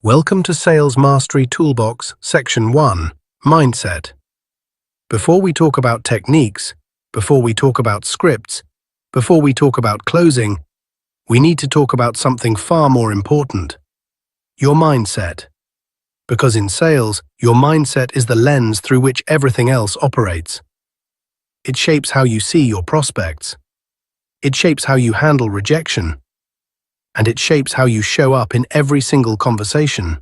Welcome to Sales Mastery Toolbox, Section 1, Mindset. Before we talk about techniques, before we talk about scripts, before we talk about closing, we need to talk about something far more important: your mindset. Because in sales, your mindset is the lens through which everything else operates. It shapes how you see your prospects. It shapes how you handle rejection. And it shapes how you show up in every single conversation.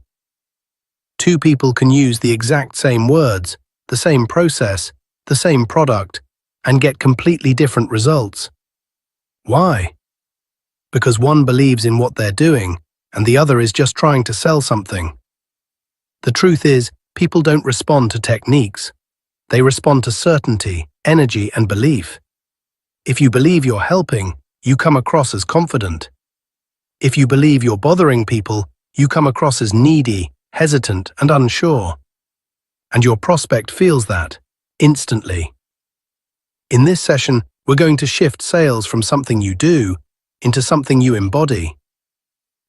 Two people can use the exact same words, the same process, the same product, and get completely different results. Why? Because one believes in what they're doing, and the other is just trying to sell something. The truth is, people don't respond to techniques. They respond to certainty, energy, and belief. If you believe you're helping, you come across as confident. If you believe you're bothering people, you come across as needy, hesitant, and unsure. And your prospect feels that, instantly. In this session, we're going to shift sales from something you do into something you embody.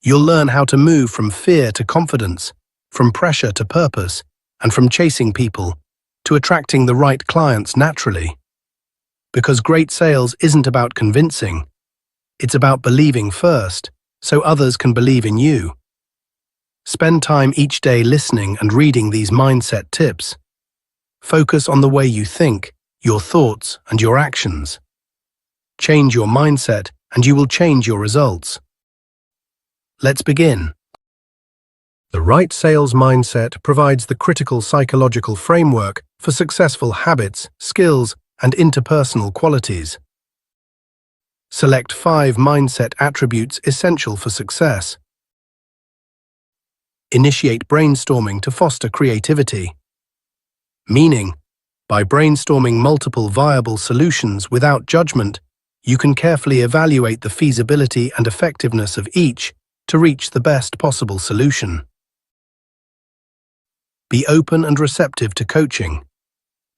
You'll learn how to move from fear to confidence, from pressure to purpose, and from chasing people to attracting the right clients naturally. Because great sales isn't about convincing. It's about believing first, so others can believe in you. Spend time each day listening and reading these mindset tips. Focus on the way you think, your thoughts, and your actions. Change your mindset, and you will change your results. Let's begin. The right sales mindset provides the critical psychological framework for successful habits, skills, and interpersonal qualities. Select 5 mindset attributes essential for success. Initiate brainstorming to foster creativity. Meaning, by brainstorming multiple viable solutions without judgment, you can carefully evaluate the feasibility and effectiveness of each to reach the best possible solution. Be open and receptive to coaching.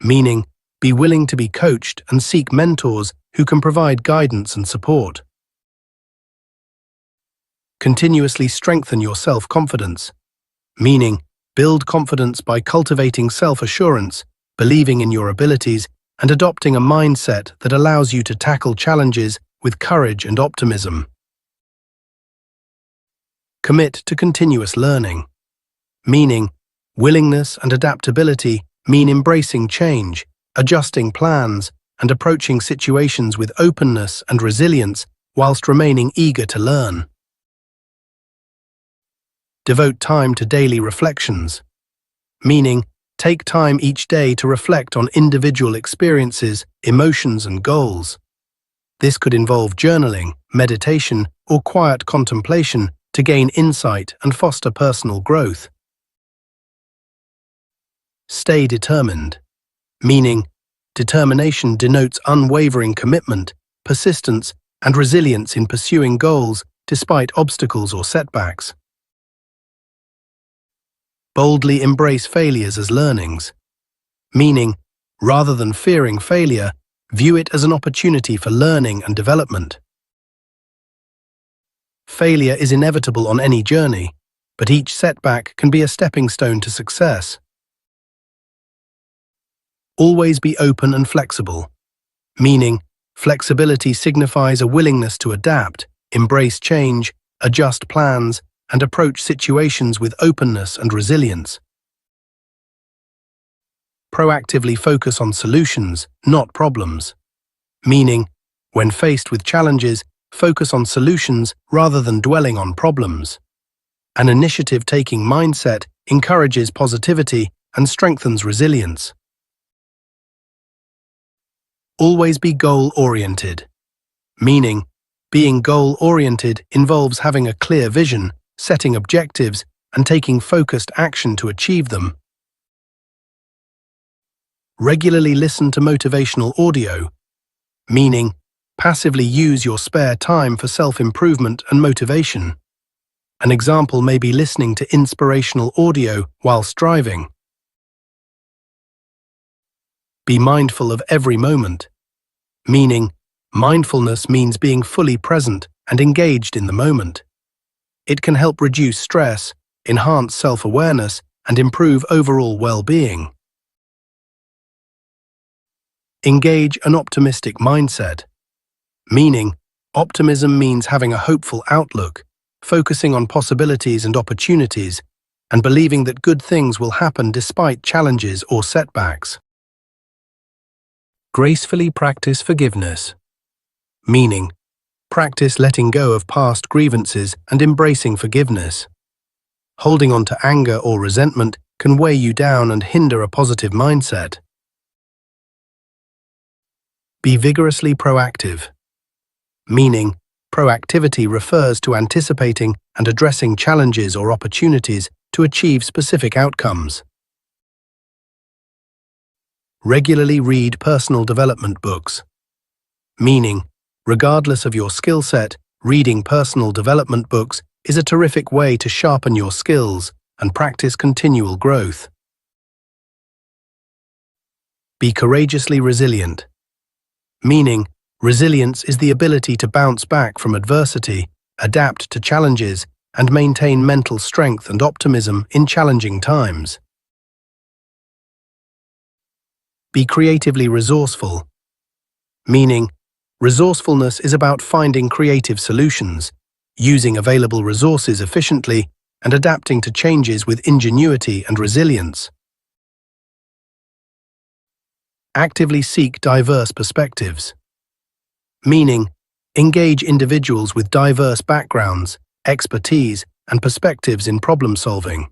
Meaning, be willing to be coached and seek mentors who can provide guidance and support. Continuously strengthen your self-confidence, meaning build confidence by cultivating self-assurance, believing in your abilities, and adopting a mindset that allows you to tackle challenges with courage and optimism. Commit to continuous learning, meaning willingness and adaptability mean embracing change, adjusting plans, and approaching situations with openness and resilience whilst remaining eager to learn. Devote time to daily reflections, meaning take time each day to reflect on individual experiences, emotions, and goals. This could involve journaling, meditation, or quiet contemplation to gain insight and foster personal growth. Stay determined, meaning determination denotes unwavering commitment, persistence, and resilience in pursuing goals despite obstacles or setbacks. Boldly embrace failures as learnings, meaning, rather than fearing failure, view it as an opportunity for learning and development. Failure is inevitable on any journey, but each setback can be a stepping stone to success. Always be open and flexible, meaning flexibility signifies a willingness to adapt, embrace change, adjust plans, and approach situations with openness and resilience. Proactively focus on solutions, not problems, meaning when faced with challenges, focus on solutions rather than dwelling on problems. An initiative-taking mindset encourages positivity and strengthens resilience. Always be goal-oriented, meaning being goal-oriented involves having a clear vision, setting objectives, and taking focused action to achieve them. Regularly listen to motivational audio, meaning passively use your spare time for self-improvement and motivation. An example may be listening to inspirational audio whilst driving. Be mindful of every moment, meaning mindfulness means being fully present and engaged in the moment. It can help reduce stress, enhance self-awareness, and improve overall well-being. Engage an optimistic mindset. Meaning, optimism means having a hopeful outlook, focusing on possibilities and opportunities, and believing that good things will happen despite challenges or setbacks. Gracefully practice forgiveness. Meaning, practice letting go of past grievances and embracing forgiveness. Holding on to anger or resentment can weigh you down and hinder a positive mindset. Be vigorously proactive. Meaning, proactivity refers to anticipating and addressing challenges or opportunities to achieve specific outcomes. Regularly read personal development books. Meaning, regardless of your skill set, reading personal development books is a terrific way to sharpen your skills and practice continual growth. Be courageously resilient. Meaning, resilience is the ability to bounce back from adversity, adapt to challenges, and maintain mental strength and optimism in challenging times. Be creatively resourceful. Meaning, resourcefulness is about finding creative solutions, using available resources efficiently, and adapting to changes with ingenuity and resilience. Actively seek diverse perspectives. Meaning, engage individuals with diverse backgrounds, expertise, and perspectives in problem-solving.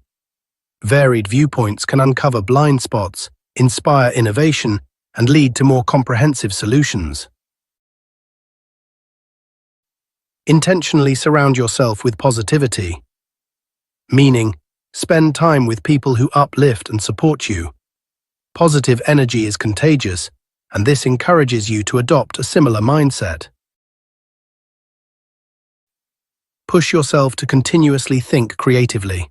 Varied viewpoints can uncover blind spots, inspire innovation, and lead to more comprehensive solutions. Intentionally surround yourself with positivity. Meaning, spend time with people who uplift and support you. Positive energy is contagious, and this encourages you to adopt a similar mindset. Push yourself to continuously think creatively.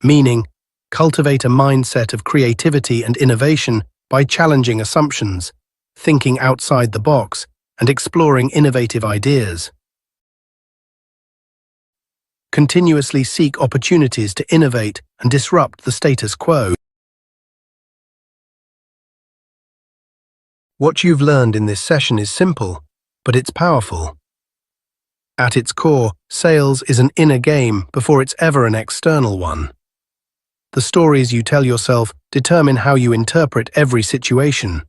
Meaning, cultivate a mindset of creativity and innovation by challenging assumptions, thinking outside the box, and exploring innovative ideas. Continuously seek opportunities to innovate and disrupt the status quo. What you've learned in this session is simple, but it's powerful. At its core, sales is an inner game before it's ever an external one. The stories you tell yourself determine how you interpret every situation.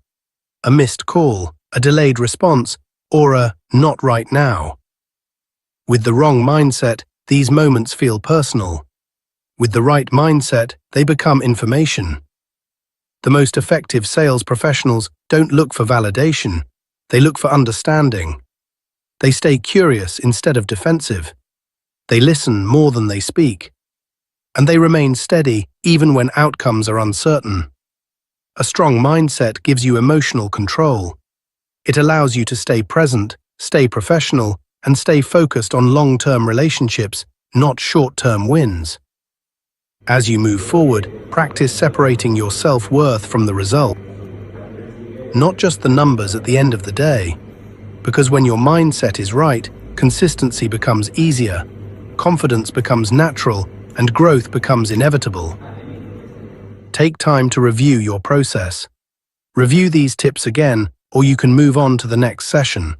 A missed call, a delayed response, or a "not right now." With the wrong mindset, these moments feel personal. With the right mindset, they become information. The most effective sales professionals don't look for validation, they look for understanding. They stay curious instead of defensive. They listen more than they speak. And they remain steady even when outcomes are uncertain. A strong mindset gives you emotional control. It allows you to stay present, stay professional, and stay focused on long-term relationships, not short-term wins. As you move forward, practice separating your self-worth from the result, not just the numbers at the end of the day. Because when your mindset is right, consistency becomes easier, confidence becomes natural, and growth becomes inevitable. Take time to review your process. Review these tips again, or you can move on to the next session.